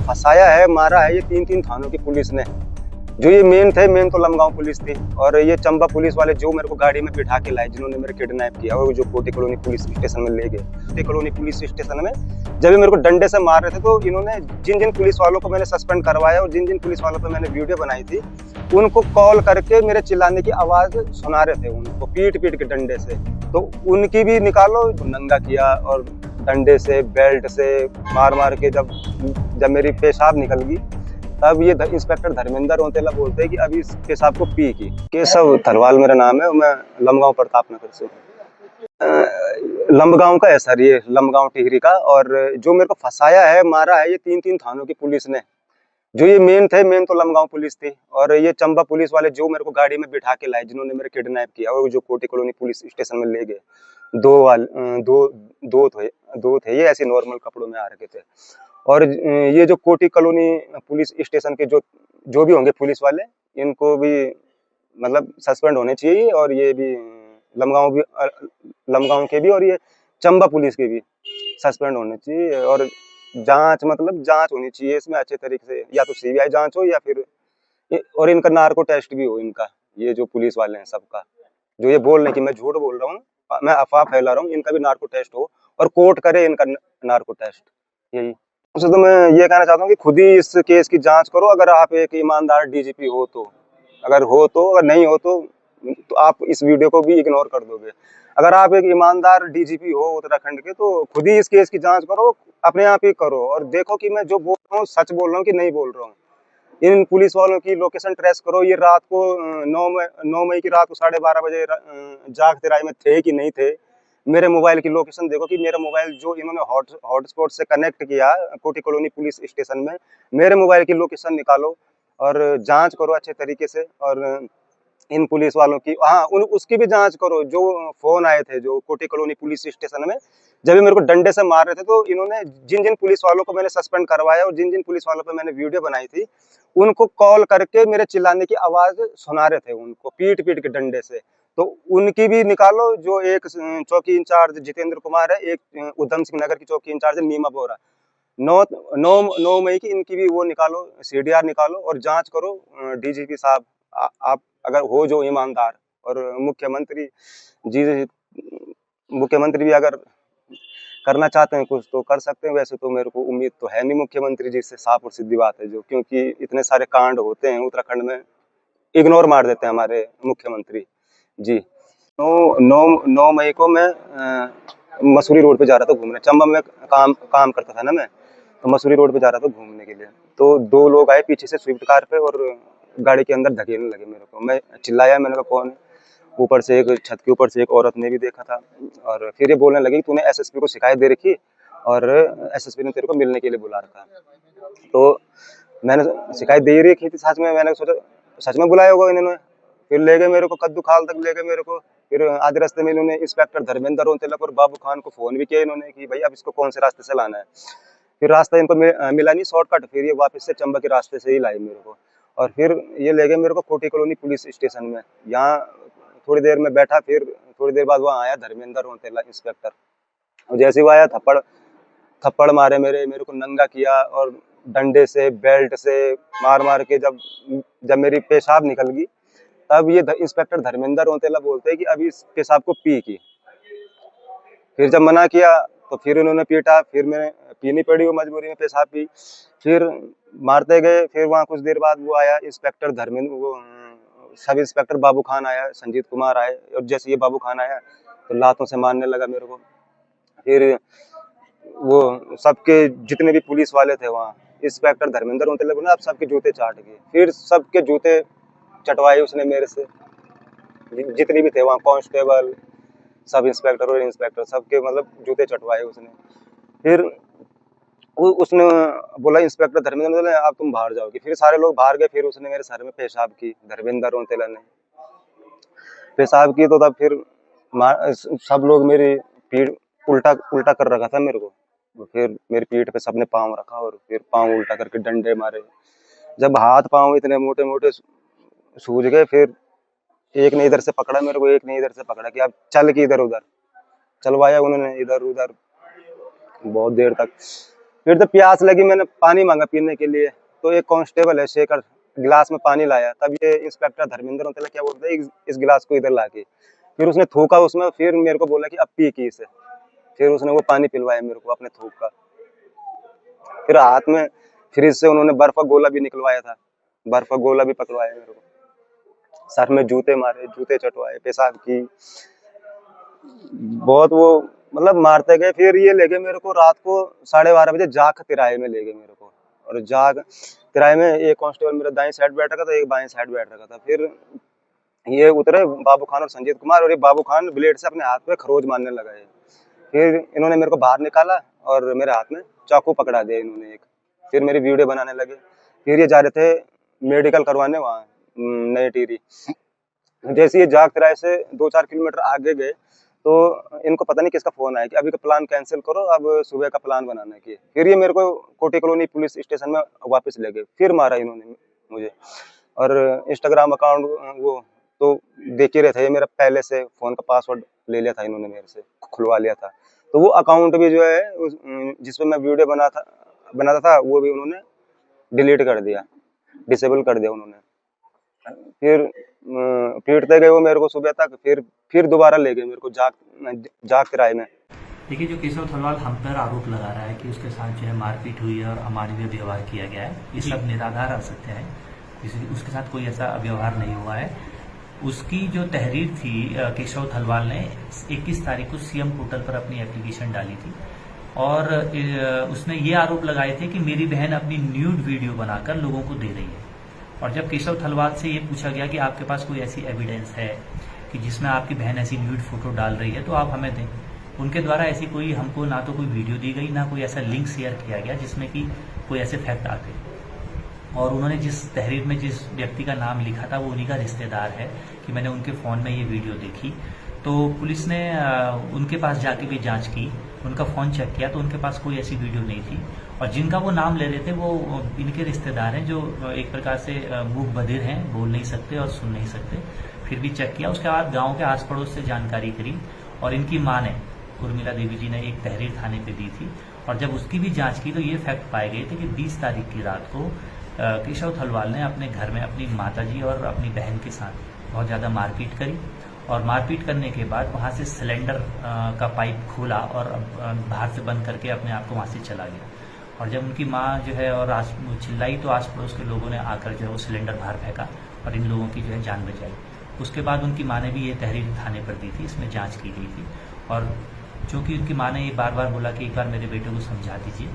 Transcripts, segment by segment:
फंसाया है, मारा है ये 3-3 थानों की पुलिस ने। जो ये मेन तो लमगांव पुलिस थी, और ये चंबा पुलिस वाले जो मेरे को गाड़ी में बिठा के लाए, जिन्होंने मेरे किडनैप किया और जो कोटी कॉलोनी पुलिस स्टेशन में ले गए। कोटी कॉलोनी पुलिस स्टेशन में जब ये मेरे को डंडे से मार रहे थे, तो इन्होंने जिन जिन पुलिस वालों को मैंने सस्पेंड करवाया और जिन जिन पुलिस वालों पर मैंने वीडियो बनाई थी, उनको कॉल करके मेरे चिल्लाने की आवाज सुना रहे थे, उनको पीट पीट के डंडे से। तो उनकी भी निकालो, नंगा किया और डंडे से बेल्ट से मार मार के जब मेरी पेशाब निकल गई, तब ये इंस्पेक्टर धर्मेंद्र रोतेला बोलते हैं कि अभी इस पेशाब को पी की। केशव थरवाल मेरा नाम है, मैं लमगांव प्रताप नगर से। लमगांव का है सर, ये लमगांव टिहरी का। और जो मेरे को फंसाया है, मारा है ये 3-3 थानों की पुलिस ने। जो ये मेन तो लमगांव पुलिस थी, और ये चंबा पुलिस वाले जो मेरे को गाड़ी में बिठा के लाए, जिन्होंने मेरे किडनैप किया और जो कोटी कॉलोनी पुलिस स्टेशन में ले गए। दो थे ये, ऐसे नॉर्मल कपड़ों में आ रखे थे। और ये जो कोटी कॉलोनी पुलिस स्टेशन के जो भी होंगे पुलिस वाले, इनको भी मतलब सस्पेंड होने चाहिए, और ये भी लमगांव के भी और ये चंबा पुलिस के भी सस्पेंड होने चाहिए। और जांच होनी चाहिए इसमें अच्छे तरीके से, या तो सीबीआई जांच हो या फिर और इनका नार्को टेस्ट भी हो, इनका ये जो पुलिस वाले हैं सबका, जो ये बोल रहे हैं कि मैं झूठ बोल रहा हूँ, मैं अफवाह फैला रहा हूँ, इनका भी नार्को टेस्ट हो और कोर्ट करे इनका नार्को टेस्ट। यही उससे तो मैं ये कहना चाहता हूँ कि खुद ही इस केस की जांच करो, अगर आप एक ईमानदार डीजीपी हो तो। अगर नहीं हो तो आप इस वीडियो को भी इग्नोर कर दोगे। अगर आप एक ईमानदार डीजीपी हो उत्तराखंड के, तो खुद ही इस केस की जांच करो, अपने आप ही करो, और देखो कि मैं जो बोल रहा हूँ सच बोल रहा हूँ कि नहीं बोल रहा हूँ। इन पुलिस वालों की लोकेशन ट्रेस करो, ये रात को 9 मई की रात को 12:30 बजे जागते राय में थे कि नहीं थे। मेरे मोबाइल की लोकेशन देखो कि मेरा मोबाइल जो इन्होंने हॉटस्पॉट से कनेक्ट किया कोटी कॉलोनी पुलिस स्टेशन में, मेरे मोबाइल की लोकेशन निकालो और जांच करो अच्छे तरीके से। और इन पुलिस वालों की उसकी भी जांच करो, जो फोन आए थे जो कोटी कॉलोनी पुलिस स्टेशन में जब मेरे को डंडे से मार रहे थे, तो इन्होंने जिन जिन पुलिस वालों को मैंने सस्पेंड करवाया और जिन जिन पुलिस वालों पर मैंने वीडियो बनाई थी, उनको कॉल करके मेरे चिल्लाने की आवाज सुना रहे थे, उनको पीट पीट के डंडे से। तो उनकी भी निकालो, जो एक चौकी इंचार्ज जितेंद्र कुमार है, एक उधम सिंह नगर की चौकी इंचार्ज है नीमा बोरा। 9 मई की इनकी भी वो निकालो, सीडीआर निकालो और जांच करो। डीजीपी साहब, आप अगर हो जो ईमानदार, और मुख्यमंत्री भी अगर करना चाहते हैं कुछ तो कर सकते हैं। वैसे तो मेरे को उम्मीद तो है नहीं मुख्यमंत्री जी से, साफ और सीधी बात है, जो क्योंकि इतने सारे कांड होते हैं उत्तराखंड में, इग्नोर मार देते हैं हमारे मुख्यमंत्री जी। 9 मई को मैं मसूरी रोड पे जा रहा था घूमने। चंबा में काम करता था ना मैं, तो मसूरी रोड पे जा रहा था घूमने के लिए। तो 2 लोग आए पीछे से स्विफ्ट कार पे और गाड़ी के अंदर धकेलने लगे मेरे को। मैं चिल्लाया, मैंने कहा कौन है? ऊपर से एक छत के ऊपर से एक औरत ने भी देखा था, और फिर ये बोलने लगी तूने एसएसपी को शिकायत दे रखी और एसएसपी ने तेरे को मिलने के लिए बुला रखा। तो मैंने शिकायत दे ही रखी थी सच में, मैंने सोचा सच में बुलाया होगा इन्होंने। फिर ले गए मेरे को, कद्दू खाल तक ले गए मेरे को। फिर आधे रास्ते में इन्होंने इंस्पेक्टर धर्मेंद्र रोतेला और बाबू खान को फोन भी किया इन्होंने कि भाई अब इसको कौन से रास्ते से लाना है। फिर रास्ता इनको मिला नहीं शॉर्टकट, फिर ये वापस से चंबा के रास्ते से ही लाए मेरे को, और फिर ये ले गए मेरे को कोटी कॉलोनी पुलिस स्टेशन में। यहाँ थोड़ी देर में बैठा, फिर थोड़ी देर बाद वहाँ आया धर्मेंद्र रोतेला इंस्पेक्टर, और जैसे वो आया थप्पड़ मारे, मेरे को नंगा किया और डंडे से बेल्ट से मार मार के जब मेरी पेशाब निकल गई, तब ये इंस्पेक्टर धर्मेंद्र रोतेला बोलते हैं कि अभी इस पेशाब को पी की। फिर जब मना किया तो फिर उन्होंने पीटा, फिर मैं पीनी पड़ी वो मजबूरी में पेशाब पी। फिर मारते गए। फिर वहाँ कुछ देर बाद वो आया इंस्पेक्टर सब इंस्पेक्टर बाबू खान आया, संजीत कुमार आए, और जैसे ये बाबू खान आया तो लातों से मारने लगा मेरे को। फिर वो सबके जितने भी पुलिस वाले थे वहाँ, इंस्पेक्टर धर्मेंद्र रोतेला बोले आप सबके जूते चाट गए। फिर सबके जूते चटवाए उसने मेरे से, जितने भी थे वहाँ कांस्टेबल, सब इंस्पेक्टर और इंस्पेक्टर, सबके मतलब जूते चटवाए उसने। फिर उसने बोला इंस्पेक्टर धर्मेंद्र ने आप तुम बाहर जाओगे। फिर सारे लोग बाहर गए। फिर उसने मेरे सर में पेशाब की, धर्मेंद्र रोतेला ने पेशाब की। तो तब फिर सब लोग मेरी पीठ उल्टा कर रखा था मेरे को। फिर मेरी पीठ पे सबने पाँव रखा और फिर पाँव उल्टा करके डंडे मारे। जब हाथ पाँव इतने मोटे मोटे सूज गए, फिर एक ने इधर से पकड़ा मेरे को, एक ने इधर से पकड़ा कि अब चल के इधर उधर चलवाया उन्होंने, इधर उधर बहुत देर तक। फिर तो प्यास लगी, मैंने पानी मांगा पीने के लिए, तो एक कांस्टेबल है शेखर गिलास में पानी लाया, तब ये इंस्पेक्टर धर्मेंद्र होते क्या बोलते हैं, इस गिलास को इधर लाके फिर उसने थूका उसमें, फिर मेरे को बोला कि अब पी की इसे, फिर उसने वो पानी पिलवाया मेरे को अपने थूक का। फिर हाथ में फ्रिज से उन्होंने बर्फ का गोला भी निकलवाया था, बर्फ का गोला भी पकड़वाया मेरे को, सर में जूते मारे, जूते चटवाए, पेशाब की, बहुत वो मतलब मारते गए। फिर ये ले गए मेरे को रात को 12:30 बजे जाग तिराहे में ले गए मेरे को, और जाग तिराहे में एक कांस्टेबल मेरा दाएं साइड बैठ रखा था, एक बाएं साइड बैठ रखा था। फिर ये उतरे बाबू खान और संजीत कुमार, और ये बाबू खान ब्लेड से अपने हाथ पे खरोच मारने लगा है। फिर इन्होंने मेरे को बाहर निकाला और मेरे हाथ में चाकू पकड़ा दिया इन्होंने एक। फिर मेरी वीडियो बनाने लगे। फिर ये जा रहे थे मेडिकल करवाने वहाँ नई टिहरी। जैसे ये जाग तिराहे से 2-4 किलोमीटर आगे गए तो इनको पता नहीं किसका फोन आया कि अभी का प्लान कैंसिल करो, अब सुबह का प्लान बनाना है। फिर ये मेरे को कोटी कॉलोनी पुलिस स्टेशन में वापस ले गए, फिर मारा इन्होंने मुझे। और इंस्टाग्राम अकाउंट वो तो देख ही रहे थे, ये मेरा पहले से फोन का पासवर्ड ले लिया था इन्होंने, मेरे से खुलवा लिया था। तो वो अकाउंट भी जो है जिसपे मैं वीडियो बनाता था वो भी उन्होंने डिलीट कर दिया, डिसेबल कर दिया उन्होंने। फिर पीटते गए वो मेरे को सुबह तक, फिर दोबारा ले गए मेरे को जाग तिराहे में। देखिए, जो केशव थलवाल हम पर आरोप लगा रहा है कि उसके साथ जो है मारपीट हुई है और अमानवीय व्यवहार किया गया है, ये सब निराधार असत्य है। उसके साथ कोई ऐसा व्यवहार नहीं हुआ है। उसकी जो तहरीर थी, केशव थलवाल ने 21 तारीख को सीएम पोर्टल पर अपनी एप्लीकेशन डाली थी और उसने ये आरोप लगाए थे कि मेरी बहन अपनी न्यूड वीडियो बनाकर लोगों को दे रही है। और जब केशव थलवाल से ये पूछा गया कि आपके पास कोई ऐसी एविडेंस है कि जिसमें आपकी बहन ऐसी न्यूड फोटो डाल रही है तो आप हमें दें। उनके द्वारा ऐसी कोई हमको ना तो कोई वीडियो दी गई, ना कोई ऐसा लिंक शेयर किया गया जिसमें कि कोई ऐसे फैक्ट आते। और उन्होंने जिस तहरीर में जिस व्यक्ति का नाम लिखा था वो उन्हीं का रिश्तेदार है कि मैंने उनके फ़ोन में ये वीडियो देखी। तो पुलिस ने उनके पास जाके भी जांच की, उनका फ़ोन चेक किया तो उनके पास कोई ऐसी वीडियो नहीं थी। और जिनका वो नाम ले रहे थे वो इनके रिश्तेदार हैं जो एक प्रकार से मूक बधिर हैं, बोल नहीं सकते और सुन नहीं सकते। फिर भी चेक किया। उसके बाद गाँव के आस पड़ोस से जानकारी करी और इनकी माँ ने, उर्मिला देवी जी ने, एक तहरीर थाने पे दी थी। और जब उसकी भी जांच की तो ये फैक्ट पाए गए थे कि 20 तारीख की रात को केशव थलवाल ने अपने घर में अपनी माताजी और अपनी बहन के साथ बहुत ज़्यादा मारपीट करी। और मारपीट करने के बाद वहाँ से सिलेंडर का पाइप खोला और बाहर से बंद करके अपने आप को वहाँ से चला गया। और जब उनकी माँ जो है और चिल्लाई तो आस पड़ोस के लोगों ने आकर जो है वो सिलेंडर बाहर फेंका और इन लोगों की जो है जान बचाई। उसके बाद उनकी माँ ने भी ये तहरीर थाने पर दी थी, इसमें जाँच की गई थी। और चूँकि उनकी माँ ने ये बार बार बोला कि एक बार मेरे बेटे को समझा दीजिए,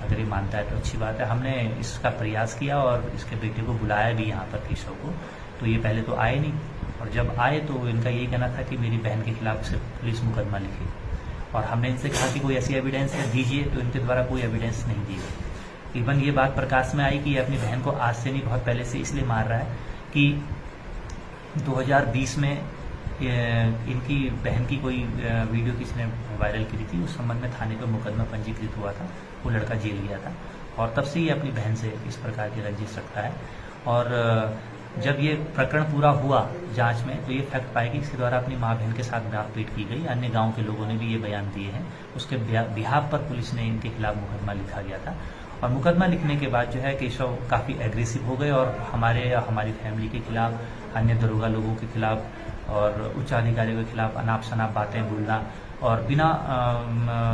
अगर ये मानता है तो अच्छी बात है। हमने इसका प्रयास किया और इसके बेटे को बुलाया भी यहाँ पर केशव को। तो ये पहले तो आए नहीं, और जब आए तो इनका यही कहना था कि मेरी बहन के खिलाफ सिर्फ पुलिस मुकदमा लिखे। और हमने इनसे कहा कि कोई ऐसी एविडेंस है दीजिए, तो इनके द्वारा कोई एविडेंस नहीं दी गई। इवन ये बात प्रकाश में आई कि ये अपनी बहन को आज से नहीं, बहुत पहले से इसलिए मार रहा है कि 2020 में इनकी बहन की कोई वीडियो किसी ने वायरल की थी, उस संबंध में थाने पर मुकदमा पंजीकृत हुआ था, वो लड़का जेल गया था। और तब से ये अपनी बहन से इस प्रकार की रंजिश रखता है। और जब ये प्रकरण पूरा हुआ जांच में तो ये फैक्ट पाया कि इसके द्वारा अपनी माँ बहन के साथ मारपीट की गई। अन्य गांव के लोगों ने भी ये बयान दिए हैं। उसके बिहाफ पर पुलिस ने इनके खिलाफ मुकदमा लिखा गया था। और मुकदमा लिखने के बाद जो है केशव काफ़ी एग्रेसिव हो गए और हमारी फैमिली के खिलाफ, अन्य दरोगा लोगों के खिलाफ और उच्च अधिकारियों के खिलाफ अनाप शनाप बातें बोलना और बिना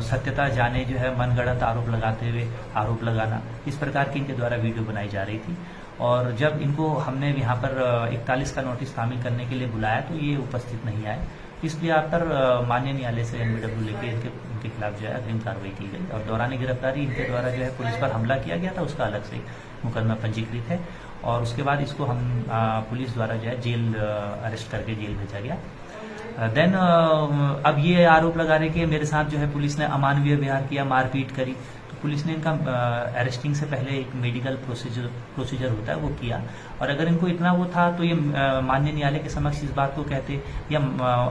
सत्यता जाने जो है मनगढ़ंत आरोप लगाते हुए आरोप लगाना, इस प्रकार की इनके द्वारा वीडियो बनाई जा रही थी। और जब इनको हमने यहाँ पर 41 का नोटिस शामिल करने के लिए बुलाया तो ये उपस्थित नहीं आए। इसलिए आप पर माननीय न्यायालय से NBW लेके इनके खिलाफ जो है अग्रिम कार्रवाई की गई। और दौरान गिरफ्तारी इनके द्वारा जो है पुलिस पर हमला किया गया था, उसका अलग से मुकदमा पंजीकृत है। और उसके बाद इसको हम पुलिस द्वारा जो है जेल अरेस्ट करके जेल भेजा गया। देन अब ये आरोप लगा रहे कि मेरे साथ जो है पुलिस ने अमानवीय व्यवहार किया, मारपीट करी। तो पुलिस ने इनका अरेस्टिंग से पहले एक मेडिकल प्रोसीजर होता है वो किया। और अगर इनको इतना वो था तो ये माननीय न्यायालय के समक्ष इस बात को कहते या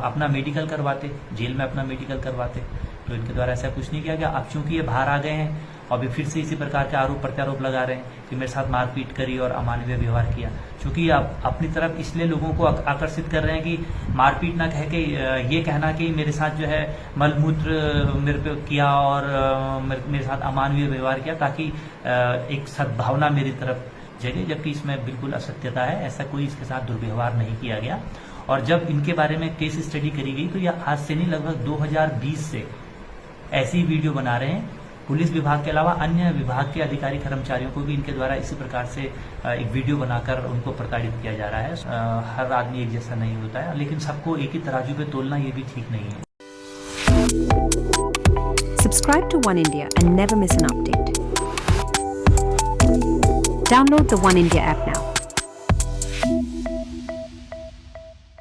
अपना मेडिकल करवाते, जेल में अपना मेडिकल करवाते। तो इनके द्वारा ऐसा कुछ नहीं किया गया। अब चूंकि ये बाहर आ गए हैं और भी फिर से इसी प्रकार के आरोप प्रत्यारोप लगा रहे हैं कि मेरे साथ मारपीट करी और अमानवीय व्यवहार किया। चूंकि आप अपनी तरफ इसलिए लोगों को आकर्षित कर रहे हैं कि मारपीट ना कह के ये कहना कि मेरे साथ जो है मलमूत्र मेरे पे किया और मेरे साथ अमानवीय व्यवहार किया, ताकि एक सद्भावना मेरी तरफ जगह, जबकि इसमें बिल्कुल असत्यता है। ऐसा कोई इसके साथ दुर्व्यवहार नहीं किया गया। और जब इनके बारे में केस स्टडी करी गई तो यह आज से नहीं, लगभग 2020 से ऐसी वीडियो बना रहे हैं। पुलिस विभाग के अलावा अन्य विभाग के अधिकारी कर्मचारियों को भी इनके द्वारा इसी प्रकार से एक वीडियो बनाकर उनको प्रताड़ित किया जा रहा है। हर आदमी एक जैसा नहीं होता है, लेकिन सबको एक ही तराजू पे तोलना ये भी ठीक नहीं है। Subscribe to One India and never miss an update. Download the One India app now.